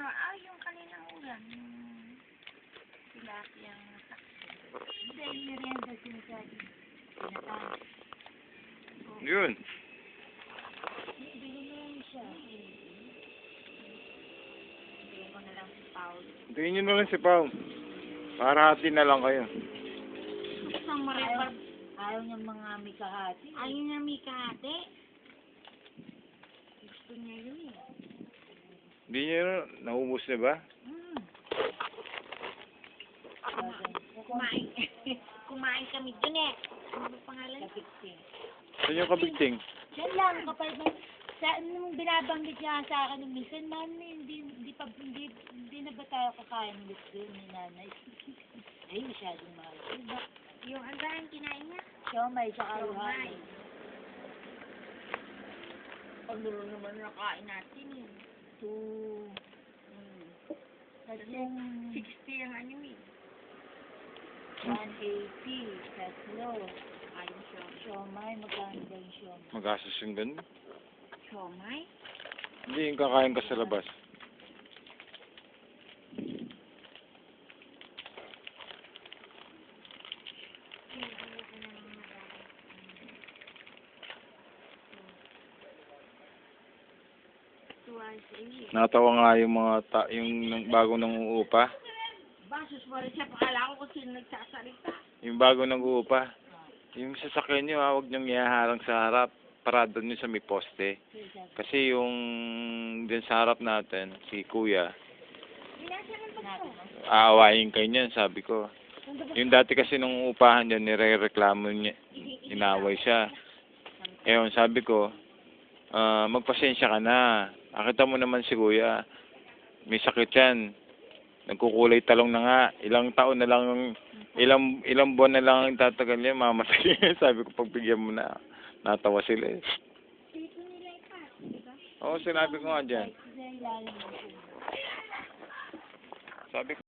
yung kaninang ulan. Yung tilapiyang saksi. Hindi, yung merienda sinasabi. Pinatay. Yun. Bili mo lang siya. Bili mo na lang si Paul. Tingin nyo na lang si Pao. Para hati na lang kayo. Ayaw niya mga mikahati. Ayaw niya mikahati. Gusto niya yun eh. Hindi nyo na, naubos na ba? Kumain. Kumain kami dun eh. Ano ba pangalan? Kabigting. Saan yung kabigting? Diyan lang, kapag nung binabanggit niya sa akin ng minsan, mami, hindi na ba tayo kakain ulit doon ni nanay? Ay, masyadong mahal. Yung ang dahil kinain niya? Siomay, tsaka luhay. Ano naman nakain natin eh. 60 ang ano eh. 180, tatlo. Ayun siya. Siomay, magkano ba yung siomay? Magastos yung ganun. Siomay? Hindi yung kakain ka sa labas. Natawa nga yung mga yung bago nang-uupa. Basos mo rin siya, pakala ko kung sino nagsasalita. Yung bago nang-uupa. Yung sasakyan nyo, huwag nyong ihaharang sa harap. Parado nyo sa may poste. Kasi yung din sa harap natin, si Kuya, aawayin kayo niyan, sabi ko. Yung dati kasi nung upahan dyan, nire-reklamo niya, inaway siya. Ewan, sabi ko, magpasensya ka na. Nakita mo naman si Kuya, may sakit yan. Nagkukulay talong na nga. Ilang taon na lang, ilang buwan na lang ang tatagal niya, mamatay. Sabi ko, pagbigyan mo na. Natawa sila eh. Oo, sinabi ko nga dyan. Sabi ko,